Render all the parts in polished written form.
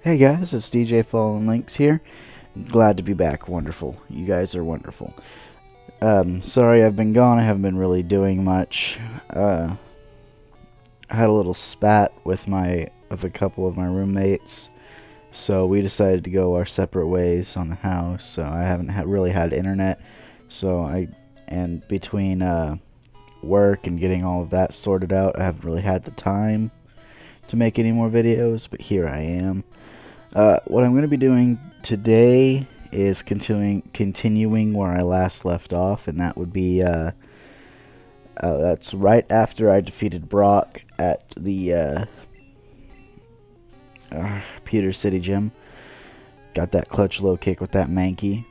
Hey guys, it's DJ Fallen Lynx here. Glad to be back. Wonderful. You guys are wonderful. Sorry I've been gone. I haven't been really doing much. I had a little spat with a couple of my roommates, so we decided to go our separate ways on the house. So I haven't really had internet. And between work and getting all of that sorted out, I haven't really had the time to make any more videos. But here I am. What I'm going to be doing today is continuing where I last left off, and that would be that's right after I defeated Brock at the Pewter City Gym. Got that clutch low kick with that Mankey.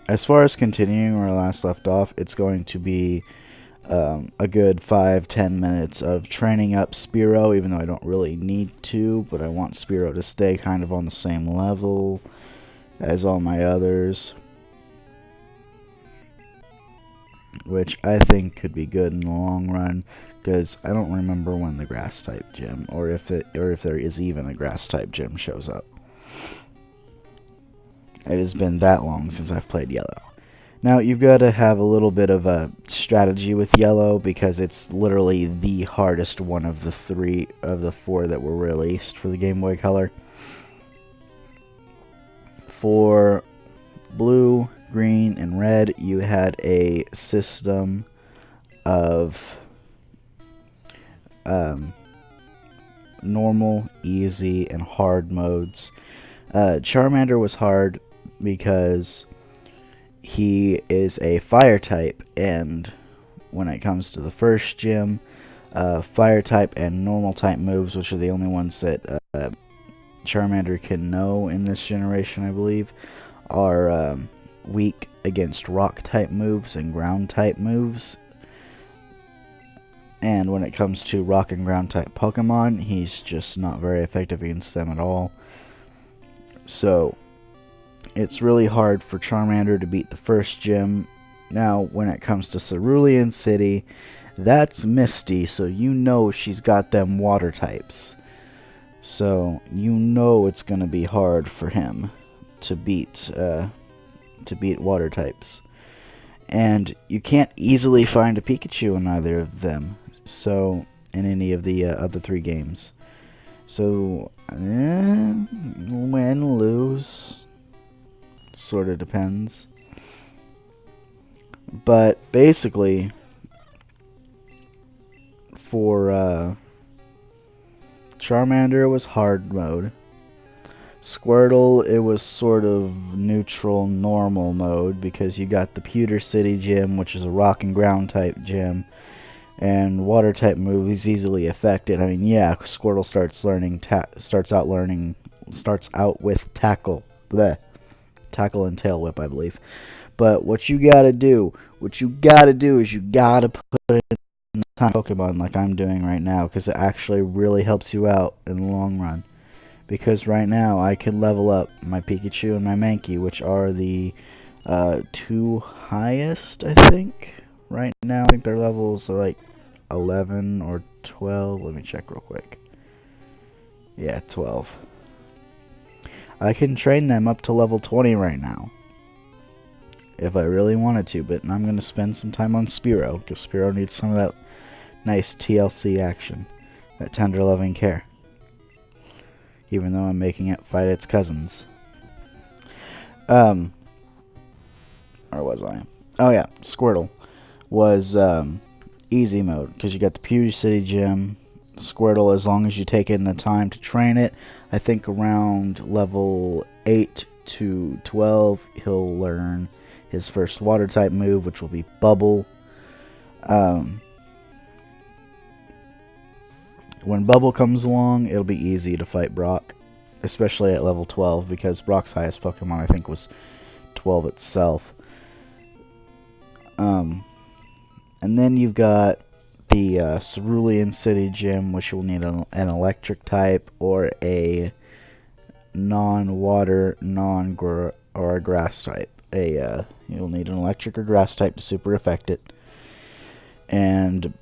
As far as continuing where I last left off, it's going to be a good 5-10 minutes of training up Spearow, even though I don't really need to, but I want Spearow to stay kind of on the same level as all my others, which I think could be good in the long run, because I don't remember when the grass type gym, or if there is even a grass type gym, shows up. It has been that long since I've played Yellow. Now, you've got to have a little bit of a strategy with Yellow, because it's literally the hardest one of the four that were released for the Game Boy Color. For Blue, Green, and Red, you had a system of normal, easy, and hard modes. Charmander was hard because he is a fire type, and when it comes to the first gym, fire type and normal type moves, which are the only ones that Charmander can know in this generation, I believe, are weak against rock type moves and ground type moves. And when it comes to rock and ground type Pokemon, he's just not very effective against them at all. So it's really hard for Charmander to beat the first gym. Now, when it comes to Cerulean City, that's Misty, so you know she's got them water types. So you know it's gonna be hard for him to beat water types. And you can't easily find a Pikachu in either of them. So in any of the other three games. So win, lose, sort of depends. But basically, for Charmander, it was hard mode. Squirtle, it was sort of neutral, normal mode, because you got the Pewter City Gym, which is a rock and ground type gym, and water type move is easily affected. I mean, yeah, Squirtle starts out with tackle and tail whip, I believe. But what you gotta do is you gotta put it in the time Pokemon like I'm doing right now, because it actually really helps you out in the long run. Because right now I can level up my Pikachu and my Mankey, which are the two highest, I think. Right now, I think their levels are like 11 or 12. Let me check real quick. Yeah, 12. I can train them up to level 20 right now, if I really wanted to, but I'm going to spend some time on Spearow, because Spearow needs some of that nice TLC action, that tender loving care, even though I'm making it fight its cousins. Or was I? Oh yeah, Squirtle was easy mode, because you got the Pewter City Gym. Squirtle, as long as you take in the time to train it, I think around level 8 to 12, he'll learn his first water type move, which will be Bubble. When Bubble comes along, it'll be easy to fight Brock, especially at level 12, because Brock's highest Pokemon, I think, was 12 itself. And then you've got the Cerulean City Gym, which will need an electric type or a non-water, or a grass type. You'll need an electric or grass type to super affect it. And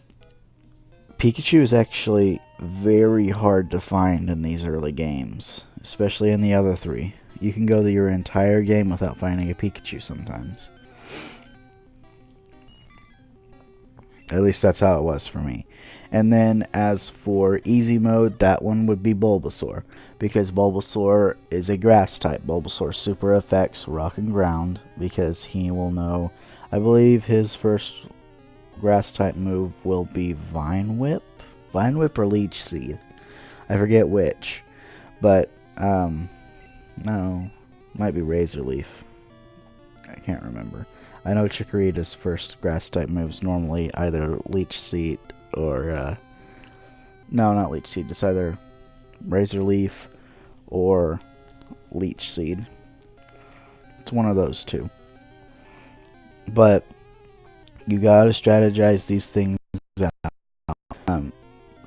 Pikachu is actually very hard to find in these early games, especially in the other three. You can go your entire game without finding a Pikachu sometimes. At least that's how it was for me. And then as for easy mode, that one would be Bulbasaur, because Bulbasaur is a grass type. Bulbasaur super affects rock and ground, because he will know, I believe his first grass type move will be Vine Whip? Vine Whip or Leech Seed? I forget which. But, no, might be Razor Leaf. I can't remember. I know Chikorita's first grass type moves normally either Leech Seed or, no, not Leech Seed. It's either Razor Leaf or Leech Seed. It's one of those two. But you gotta strategize these things out.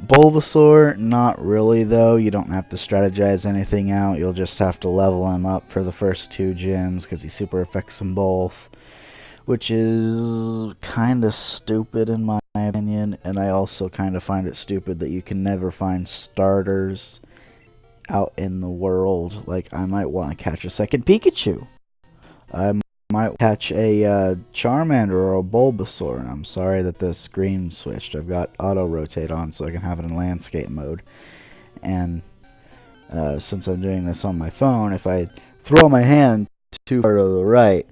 Bulbasaur, not really though. You don't have to strategize anything out. You'll just have to level him up for the first 2 gyms because he super affects them both, which is kind of stupid in my opinion. And I also kind of find it stupid that you can never find starters out in the world. Like, I might want to catch a second Pikachu. I might catch a Charmander or a Bulbasaur, and I'm sorry that the screen switched. I've got auto rotate on so I can have it in landscape mode, and since I'm doing this on my phone, if I throw my hand too far to the right,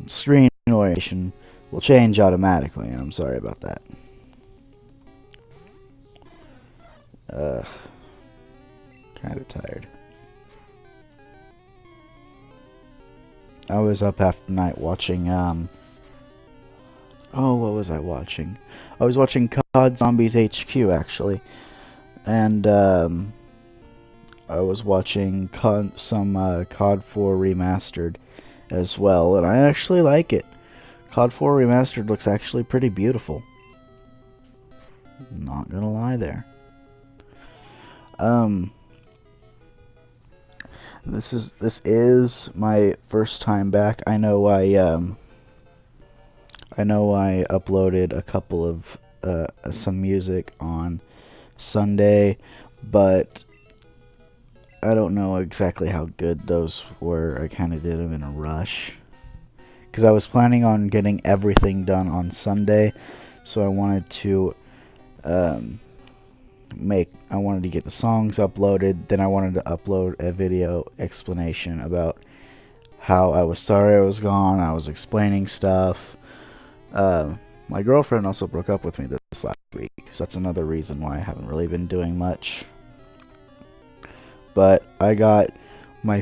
screen orientation will change automatically, and I'm sorry about that. Kind of tired. I was up half the night watching, what was I watching? I was watching COD Zombies HQ, actually. And, I was watching some COD 4 Remastered as well, and I actually like it. COD 4 Remastered looks actually pretty beautiful. Not gonna lie there. This is my first time back. I know I uploaded a couple of some music on Sunday, but I don't know exactly how good those were. I kind of did them in a rush because I was planning on getting everything done on Sunday, so I wanted to I wanted to get the songs uploaded, then I wanted to upload a video explanation about how I was sorry I was gone. I was explaining stuff. My girlfriend also broke up with me this last week, so that's another reason why I haven't really been doing much. But I got my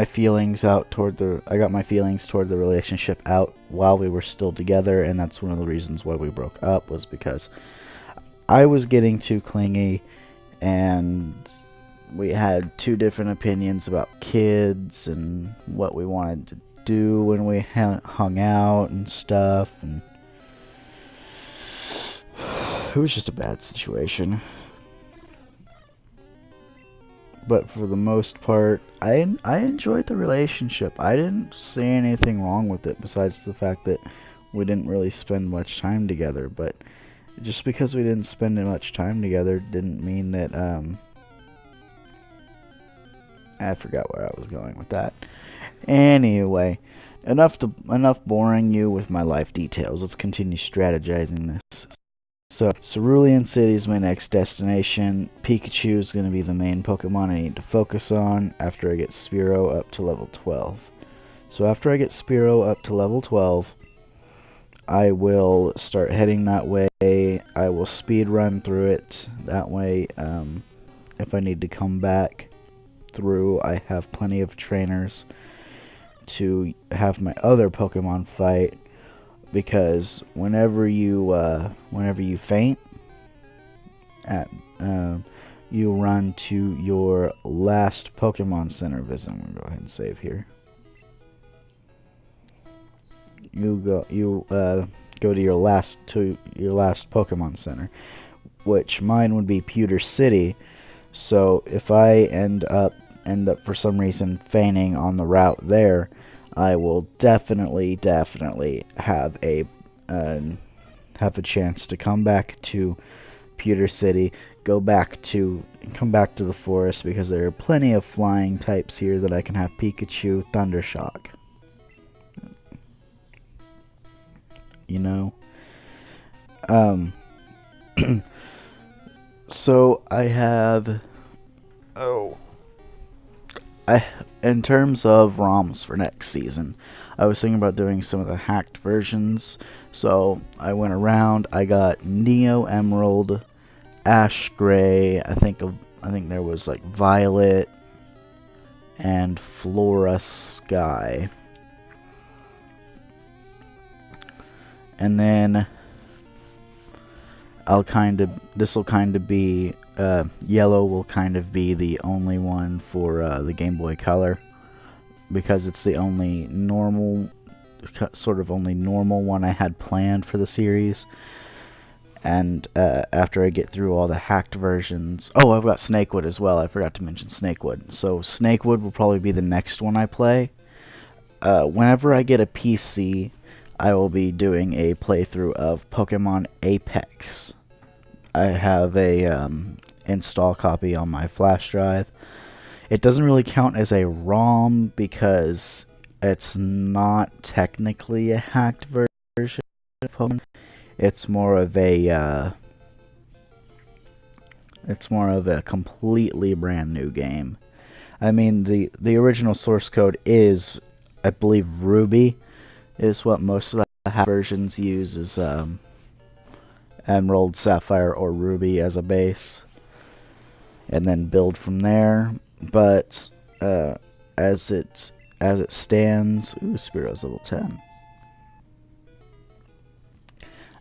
feelings toward the relationship out while we were still together, and that's one of the reasons why we broke up, was because I was getting too clingy, and we had 2 different opinions about kids and what we wanted to do when we hung out and stuff, and it was just a bad situation. But for the most part, I enjoyed the relationship. I didn't see anything wrong with it besides the fact that we didn't really spend much time together. But just because we didn't spend much time together didn't mean that, I forgot where I was going with that. Anyway, enough boring you with my life details. Let's continue strategizing this. So, Cerulean City is my next destination. Pikachu is going to be the main Pokemon I need to focus on after I get Spearow up to level 12. So after I get Spearow up to level 12, I will start heading that way. I will speed run through it. That way, if I need to come back through, I have plenty of trainers to have my other Pokemon fight. Because whenever you faint, you run to your last Pokemon Center visit. I'm gonna go ahead and save here. You go to your last Pokemon Center, which mine would be Pewter City. So if I end up for some reason fainting on the route there, I will definitely have a chance to come back to Pewter City, come back to the forest, because there are plenty of flying types here that I can have Pikachu Thundershock. You know? So I have, in terms of ROMs for next season, I was thinking about doing some of the hacked versions. So I went around, I got Neo Emerald, Ash Gray, I think there was like Violet, and Flora Sky. And then this will kind of be, yellow will kind of be the only one for the Game Boy Color, because it's the only normal one I had planned for the series. And after I get through all the hacked versions, I've got Snakewood as well. I forgot to mention Snakewood. So Snakewood will probably be the next one I play. Whenever I get a PC, I will be doing a playthrough of Pokemon Apex. I have a install copy on my flash drive. It doesn't really count as a ROM because it's not technically a hacked version of Pokemon. It's more of a completely brand new game. I mean, the original source code is, I believe, Ruby is what most of the hack versions use, is Emerald, Sapphire, or Ruby as a base, and then build from there. But as it stands, Spearow's level 10.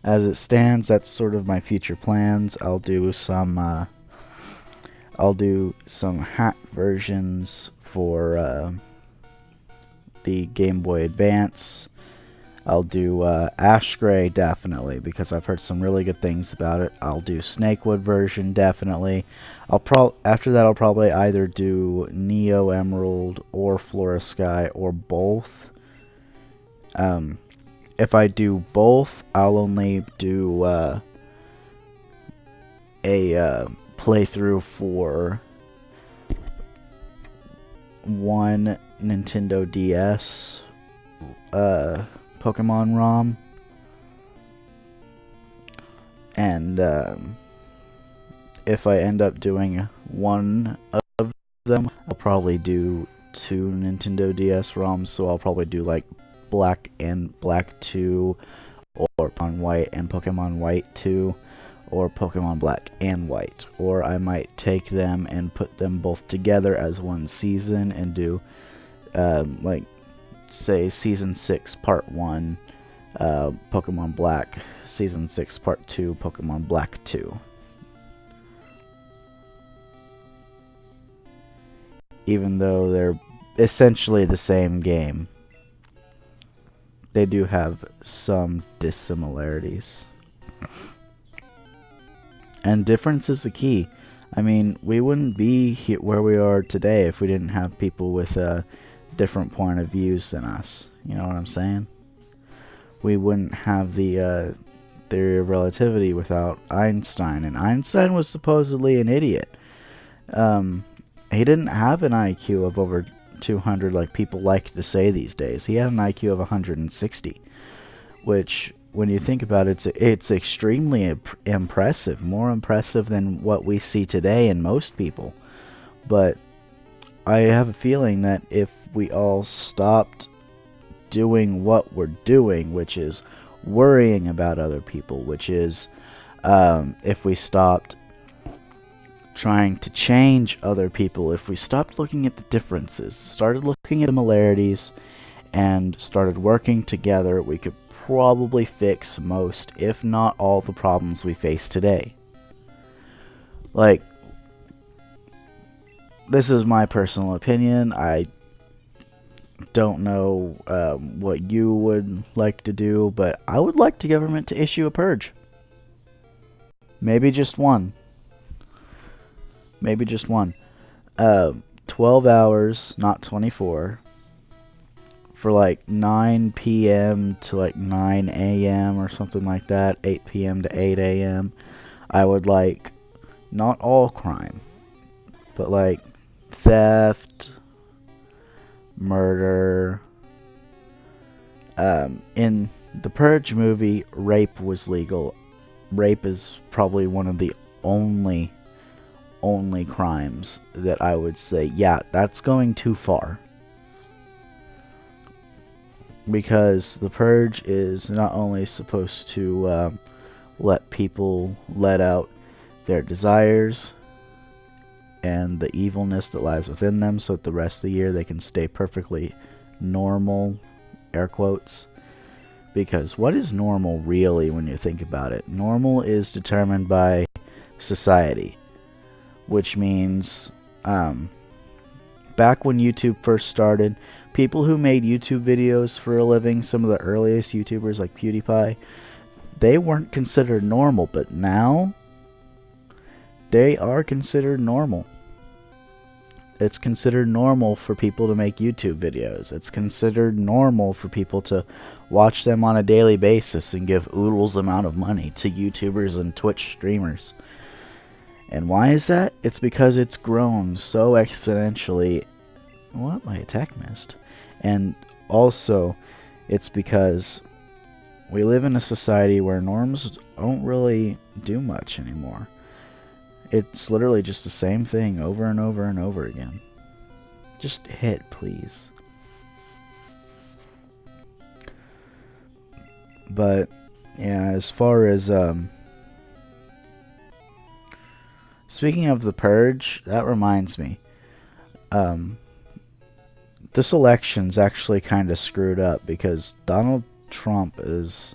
As it stands, that's sort of my future plans. I'll do some hack versions for the Game Boy Advance. I'll do Ash Gray, definitely, because I've heard some really good things about it. I'll do Snakewood version, definitely. After that, I'll probably either do Neo Emerald or Flora Sky, or both. If I do both, I'll only do a playthrough for one Nintendo DS Pokemon ROM, and if I end up doing one of them, I'll probably do 2 Nintendo DS ROMs. So I'll probably do like Black and Black 2, or Pokemon White and Pokemon White 2, or Pokemon Black and White. Or I might take them and put them both together as one season and do like, say, Season 6 Part 1 Pokemon Black, Season 6 Part 2 Pokemon Black 2. Even though they're essentially the same game, they do have some dissimilarities. And difference is the key. I mean, we wouldn't be where we are today if we didn't have people with a different point of views than us. You know what I'm saying? We wouldn't have the theory of relativity without Einstein. And Einstein was supposedly an idiot. He didn't have an IQ of over 200 like people like to say these days. He had an IQ of 160, which, when you think about it, it's extremely impressive, more impressive than what we see today in most people. But I have a feeling that if we all stopped doing what we're doing, which is worrying about other people, which is if we stopped trying to change other people, if we stopped looking at the differences, started looking at similarities, and started working together, we could probably fix most, if not all, the problems we face today. Like, this is my personal opinion. I don't know what you would like to do, but I would like the government to issue a purge. Maybe just one. Maybe just one. 12 hours, not 24. For like 9 p.m. to like 9 a.m. or something like that. 8 p.m. to 8 a.m. I would like not all crime, but like theft, murder. In the Purge movie, rape was legal. Rape is probably one of the only crimes that I would say, yeah, that's going too far. Because the Purge is not only supposed to let people let out their desires and the evilness that lies within them, so that the rest of the year they can stay perfectly normal, air quotes. Because what is normal really when you think about it? Normal is determined by society, which means back when YouTube first started, people who made YouTube videos for a living, some of the earliest YouTubers like PewDiePie, they weren't considered normal, but now they are considered normal. It's considered normal for people to make YouTube videos. It's considered normal for people to watch them on a daily basis and give oodles amount of money to YouTubers and Twitch streamers. And why is that? It's because it's grown so exponentially. What? My attack missed. And also, it's because we live in a society where norms don't really do much anymore. It's literally just the same thing over and over and over again. Just hit, please. But, yeah, as far as, speaking of the Purge, that reminds me. This election's actually kind of screwed up because Donald Trump is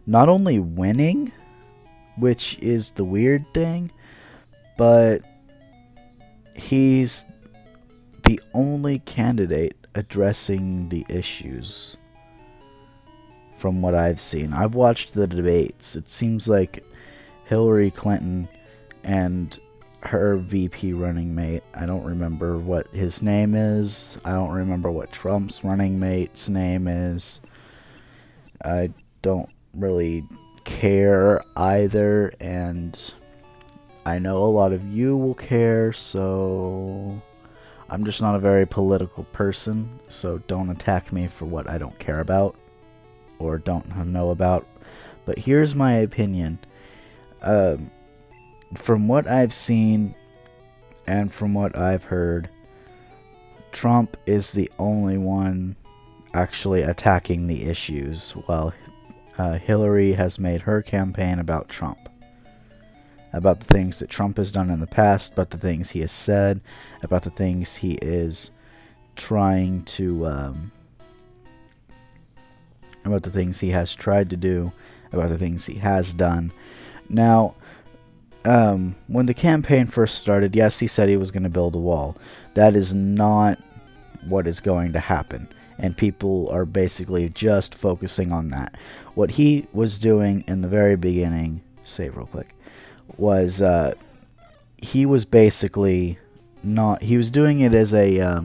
not only winning, which is the weird thing, but he's the only candidate addressing the issues from what I've seen. I've watched the debates. It seems like Hillary Clinton and her VP running mate, I don't remember what his name is. I don't remember what Trump's running mate's name is. I don't really care either, and I know a lot of you will care, so I'm just not a very political person, so don't attack me for what I don't care about or don't know about. But here's my opinion. From what I've seen and from what I've heard, Trump is the only one actually attacking the issues, while Hillary has made her campaign about Trump. About the things that Trump has done in the past, about the things he has said, about the things he is trying to, about the things he has tried to do, about the things he has done. Now, when the campaign first started, yes, he said he was going to build a wall. That is not what is going to happen, and people are basically just focusing on that. What he was doing in the very beginning, save real quick, was he was basically not, he was doing it as a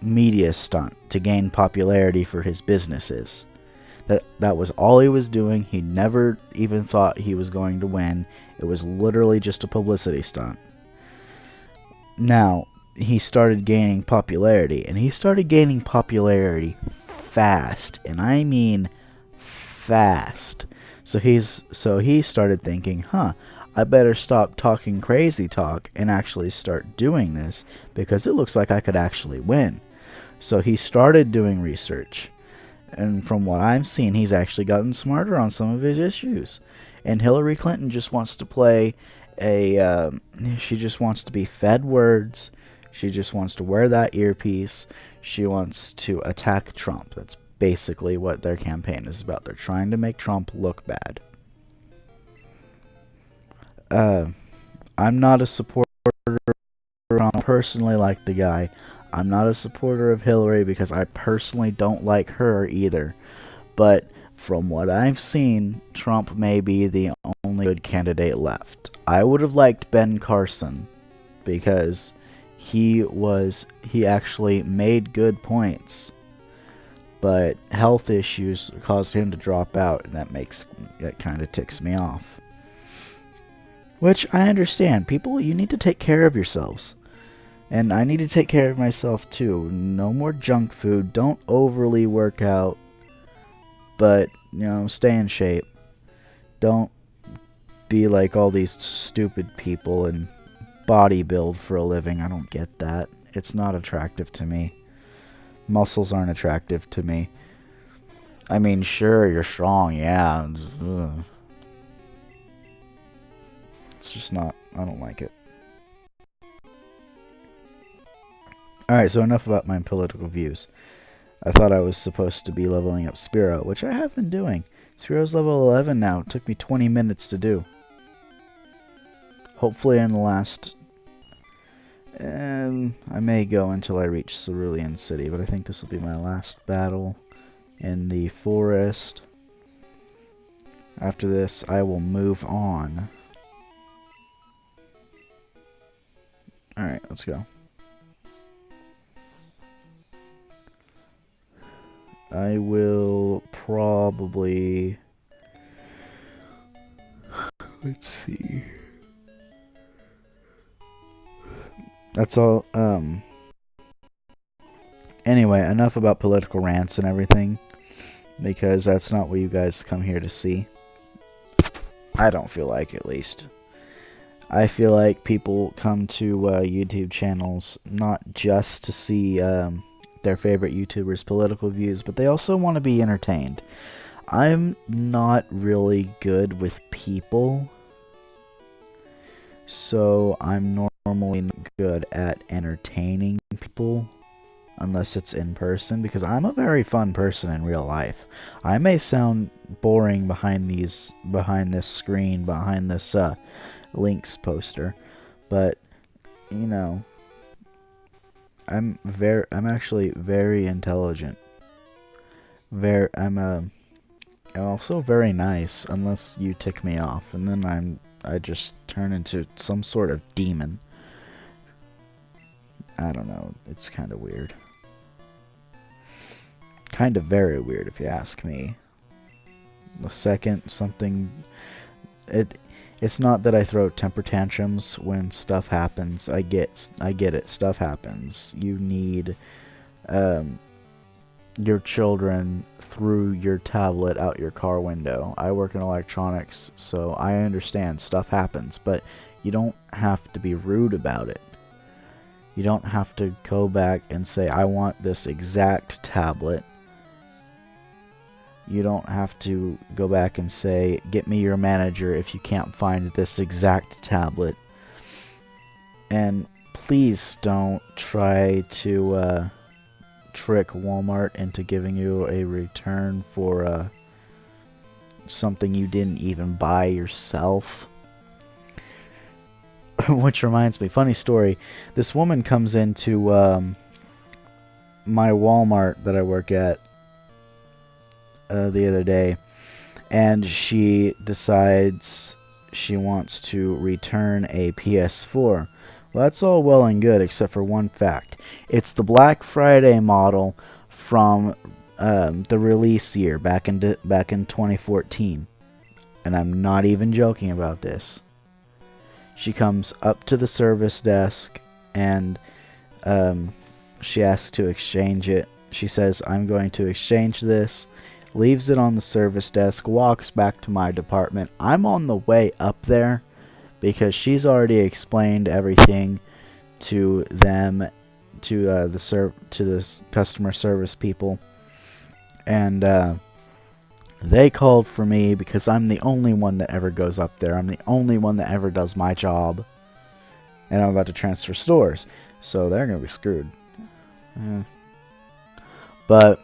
media stunt to gain popularity for his businesses. That was all he was doing. He never even thought he was going to win. It was literally just a publicity stunt. Now, he started gaining popularity, and he started gaining popularity fast, and I mean fast. So he started thinking, I better stop talking crazy talk and actually start doing this, because it looks like I could actually win. So he started doing research, and from what I've seen, he's actually gotten smarter on some of his issues. And Hillary Clinton just wants to play she just wants to be fed words. She just wants to wear that earpiece. She wants to attack Trump. That's basically what their campaign is about. They're trying to make Trump look bad. I'm not a supporter. I personally like the guy. I'm not a supporter of Hillary because I personally don't like her either. But from what I've seen, Trump may be the only good candidate left. I would have liked Ben Carson because he actually made good points. But health issues caused him to drop out, and that kind of ticks me off. Which I understand. People, you need to take care of yourselves. And I need to take care of myself too. No more junk food. Don't overly work out. But, you know, stay in shape. Don't be like all these stupid people and bodybuild for a living. I don't get that. It's not attractive to me. Muscles aren't attractive to me. I mean, sure, you're strong, yeah. Ugh. It's just not, I don't like it. Alright, so enough about my political views. I thought I was supposed to be leveling up Spiro, which I have been doing. Spiro's level 11 now. It took me 20 minutes to do. Hopefully in the last... I may go until I reach Cerulean City, but I think this will be my last battle in the forest. After this, I will move on. Alright, let's go. I will probably... Let's see. That's all, Anyway, enough about political rants and everything, because that's not what you guys come here to see. I don't feel like, at least. I feel like people come to YouTube channels not just to see their favorite YouTubers' political views, but they also want to be entertained. I'm not really good with people, so I'm normally not good at entertaining people unless it's in person, because I'm a very fun person in real life. I may sound boring behind this screen, behind this Lynx poster, but you know, I'm actually very intelligent. I'm also very nice, unless you tick me off, and then I just turn into some sort of demon. I don't know, it's kind of weird. Kind of very weird, if you ask me. The second something... It's not that I throw temper tantrums when stuff happens. I get it. Stuff happens. You need your children through your tablet out your car window. I work in electronics, so I understand stuff happens, but you don't have to be rude about it. You don't have to go back and say, I want this exact tablet. You don't have to go back and say, get me your manager if you can't find this exact tablet. And please don't try to trick Walmart into giving you a return for something you didn't even buy yourself. Which reminds me, funny story, this woman comes into my Walmart that I work at the other day, and she decides she wants to return a PS4. Well, that's all well and good, except for one fact. It's the Black Friday model from the release year, back in 2014. And I'm not even joking about this. She comes up to the service desk, and she asks to exchange it. She says, I'm going to exchange this. Leaves it on the service desk, walks back to my department. I'm on the way up there because she's already explained everything to them, to the customer service people, and they called for me because I'm the only one that ever goes up there. I'm the only one that ever does my job, and I'm about to transfer stores, so they're gonna be screwed. But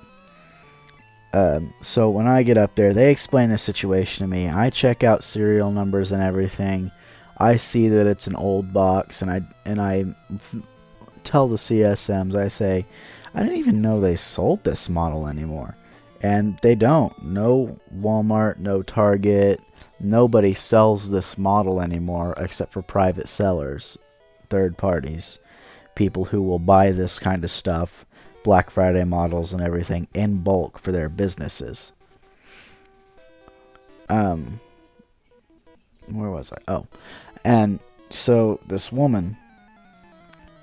so when I get up there, they explain the situation to me. I check out serial numbers and everything. I see that it's an old box, and I tell the CSMs, I say, I didn't even know they sold this model anymore. And they don't. No Walmart, no Target, nobody sells this model anymore except for private sellers, third parties, people who will buy this kind of stuff, Black Friday models and everything, in bulk for their businesses. Where was I? Oh. And so this woman,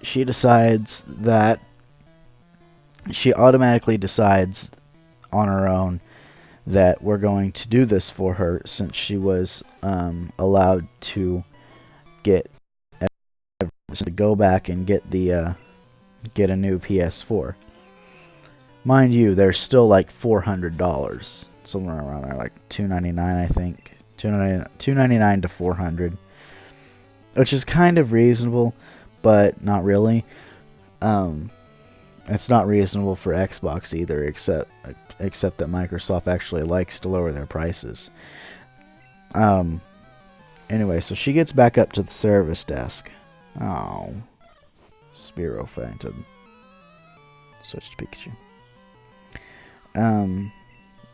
she automatically decides on her own that we're going to do this for her, since she was allowed to go back and get a new PS4. Mind you, they're still like $400, somewhere around there, like $299, I think, $299 to $400, which is kind of reasonable, but not really. It's not reasonable for Xbox either, except that Microsoft actually likes to lower their prices. Anyway, so she gets back up to the service desk. Oh, Spiro Phantom. Switch to Pikachu.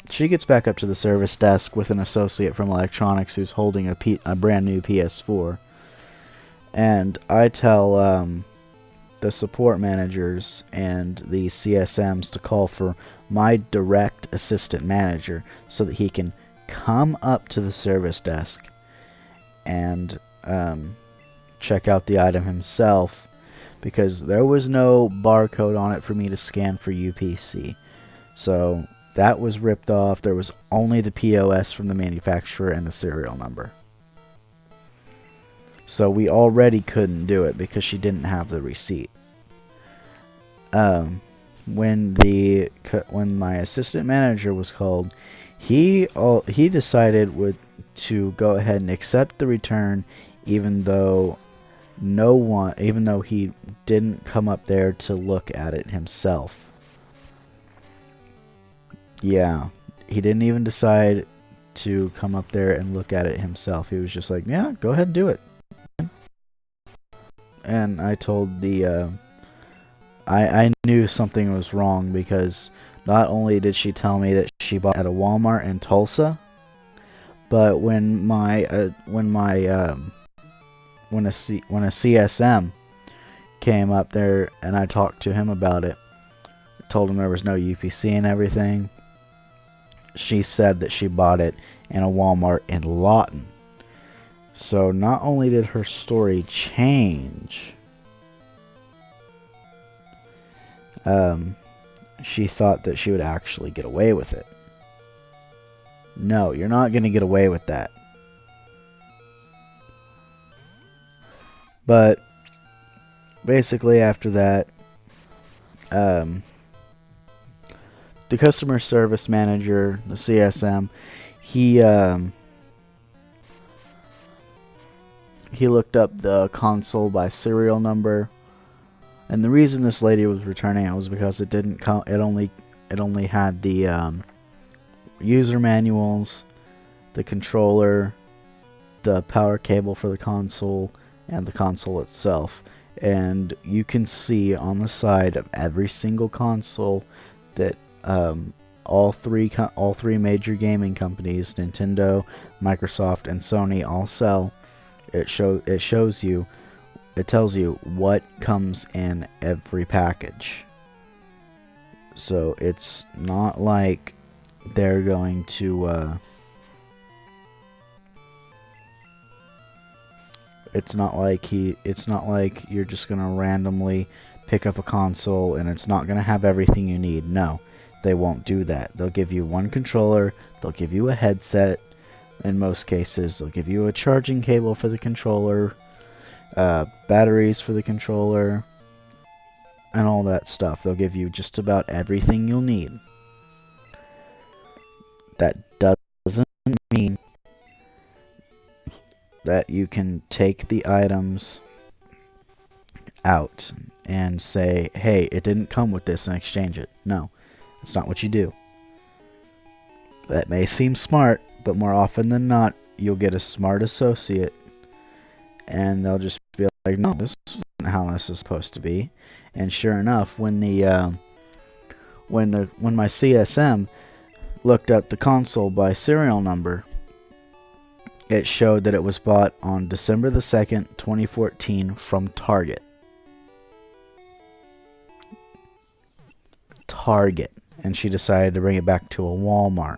She gets back up to the service desk with an associate from electronics who's holding a brand new PS4. And I tell the support managers and the CSMs to call for my direct assistant manager so that he can come up to the service desk and check out the item himself, because there was no barcode on it for me to scan for UPC. So that was ripped off. There was only the POS from the manufacturer and the serial number. So we already couldn't do it because she didn't have the receipt. When my assistant manager was called, he decided to go ahead and accept the return, even though he didn't come up there to look at it himself. Yeah, he didn't even decide to come up there and look at it himself. He was just like, yeah, go ahead and do it. And I told I knew something was wrong, because not only did she tell me that she bought at a Walmart in Tulsa, but when a CSM came up there and I talked to him about it, told him there was no UPC and everything, she said that she bought it in a Walmart in Lawton. So not only did her story change, she thought that she would actually get away with it. No, you're not going to get away with that. But basically after that, the customer service manager, the CSM, he looked up the console by serial number, and the reason this lady was returning it was because it didn't come. It only had the user manuals, the controller, the power cable for the console, and the console itself. And you can see on the side of every single console that all three major gaming companies, Nintendo, Microsoft, and Sony, all sell. It tells you what comes in every package. So it's not like they're going to it's not like you're just gonna randomly pick up a console and it's not gonna have everything you need. No, they won't do that. They'll give you one controller, they'll give you a headset. In most cases, they'll give you a charging cable for the controller, batteries for the controller, and all that stuff. They'll give you just about everything you'll need. That doesn't mean that you can take the items out and say, hey, it didn't come with this, and exchange it. No, that's not what you do. That may seem smart, but more often than not, you'll get a smart associate, and they'll just be like, no, this isn't how this is supposed to be. And sure enough, when my CSM looked up the console by serial number, it showed that it was bought on December the 2nd, 2014 from Target. And she decided to bring it back to a Walmart.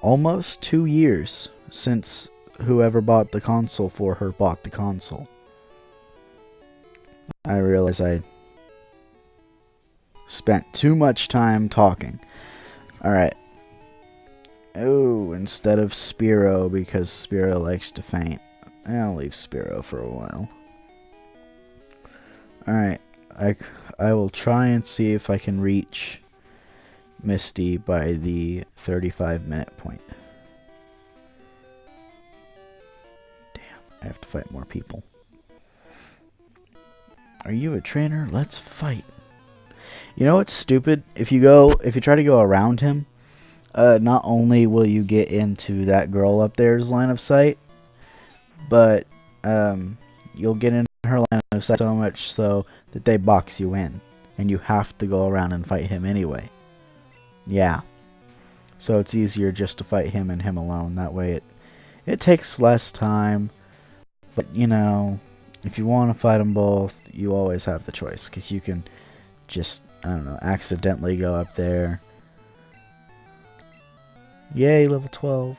Almost 2 years since whoever bought the console for her bought the console. I realize I spent too much time talking. Alright. Oh, instead of Spiro, because Spiro likes to faint. I'll leave Spiro for a while. Alright. I will try and see if I can reach Misty by the 35-minute point. Damn, I have to fight more people. Are you a trainer? Let's fight. You know what's stupid? If you try to go around him, not only will you get into that girl up there's line of sight, but you'll get in her line of sight so much so that they box you in, and you have to go around and fight him anyway. Yeah. So it's easier just to fight him and him alone. That way it takes less time, but you know, if you want to fight them both, you always have the choice, because you can just, I don't know, accidentally go up there. Yay, level 12.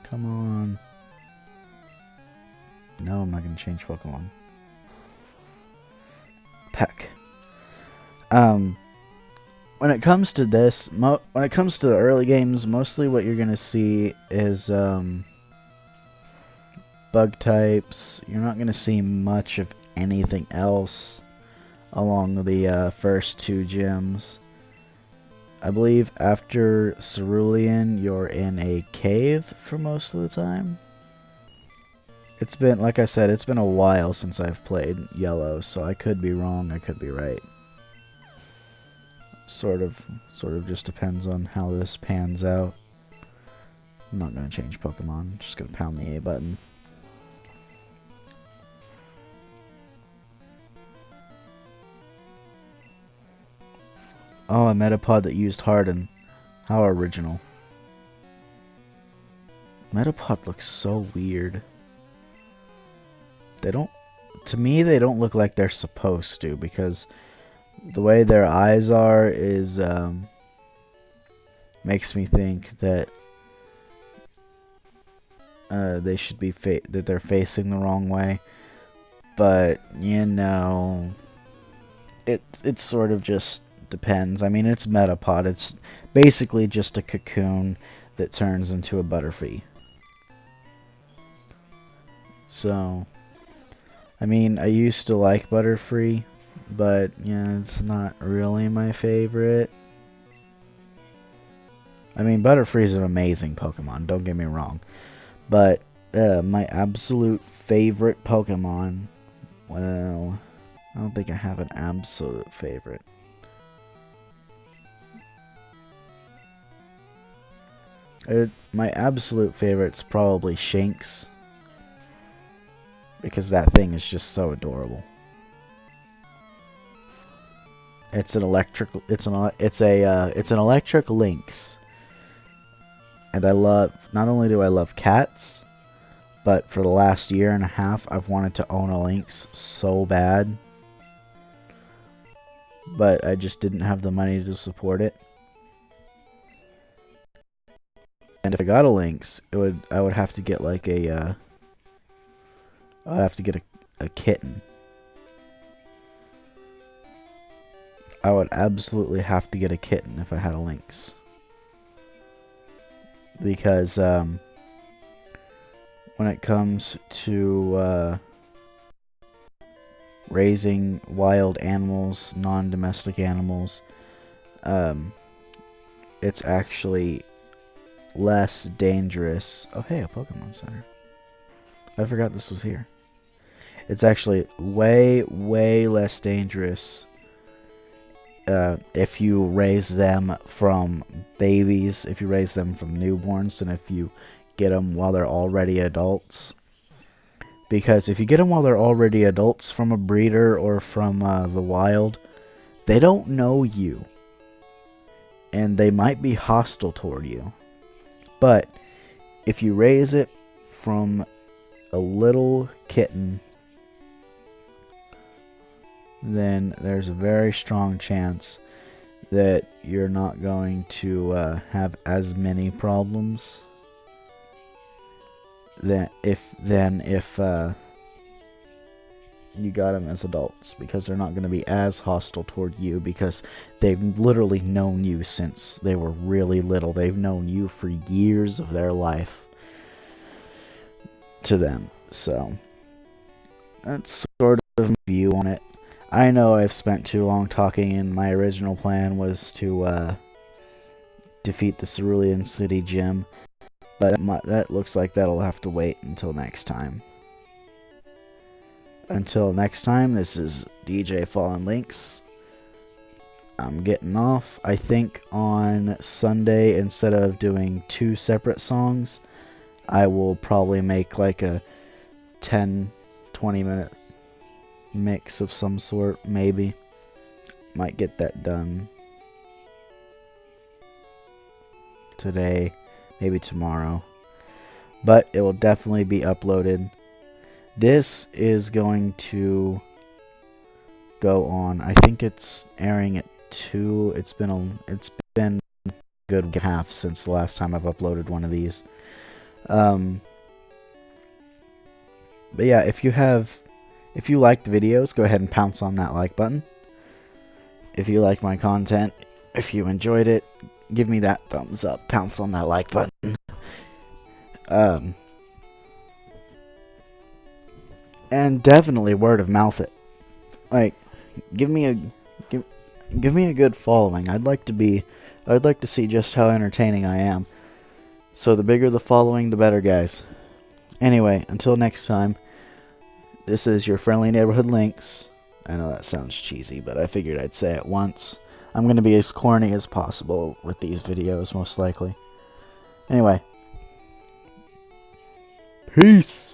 Come on. No, I'm not going to change Pokemon. Peck. When it comes to this, when it comes to the early games, mostly what you're going to see is bug types. You're not going to see much of anything else along the first two gyms. I believe after Cerulean, you're in a cave for most of the time. It's been, like I said, it's been a while since I've played Yellow, so I could be wrong, I could be right. Sort of just depends on how this pans out. I'm not going to change Pokemon, I'm just going to pound the A button. Oh, a Metapod that used Harden. How original. Metapod looks so weird. They don't, to me, they don't look like they're supposed to, because the way their eyes are is, makes me think that they should be that they're facing the wrong way. But you know, it sort of just depends. I mean, it's Metapod. It's basically just a cocoon that turns into a Butterfree. So, I mean, I used to like Butterfree, but yeah, it's not really my favorite. I mean, Butterfree is an amazing Pokemon, don't get me wrong. But my absolute favorite Pokemon, well, I don't think I have an absolute favorite. My absolute favorite's probably Shinx, because that thing is just so adorable. It's an electric Lynx. And I love, not only do I love cats, but for the last year and a half I've wanted to own a Lynx so bad. But I just didn't have the money to support it. And if I got a Lynx, I would have to get like a I'd have to get a kitten. I would absolutely have to get a kitten if I had a Lynx. Because when it comes to raising wild animals, non-domestic animals, it's actually less dangerous. Oh hey, a Pokemon Center. I forgot this was here. It's actually way less dangerous if you raise them from babies, if you raise them from newborns, than if you get them while they're already adults. Because if you get them while they're already adults from a breeder or from the wild, they don't know you. And they might be hostile toward you. But if you raise it from a little kitten, then there's a very strong chance that you're not going to have as many problems if you got them as adults, because they're not going to be as hostile toward you because they've literally known you since they were really little. They've known you for years of their life to them. So that's sort of my view on it. I know I've spent too long talking, and my original plan was to defeat the Cerulean City Gym, but that looks like that'll have to wait until next time. Until next time, this is DJ Fallen Lynx. I'm getting off. I think on Sunday, instead of doing 2 separate songs, I will probably make like a 10-20 minute mix of some sort, maybe. Might get that done today, maybe tomorrow. But it will definitely be uploaded. This is going to go on, I think it's airing at 2. It's been a good half since the last time I've uploaded one of these. But yeah, if you like the videos, go ahead and pounce on that like button. If you like my content, if you enjoyed it, give me that thumbs up, pounce on that like button. And definitely word of mouth it. Like, give me a good following. I'd like to see just how entertaining I am. So the bigger the following, the better, guys. Anyway, until next time, this is your friendly neighborhood Lynx. I know that sounds cheesy, but I figured I'd say it once. I'm going to be as corny as possible with these videos, most likely. Anyway. Peace!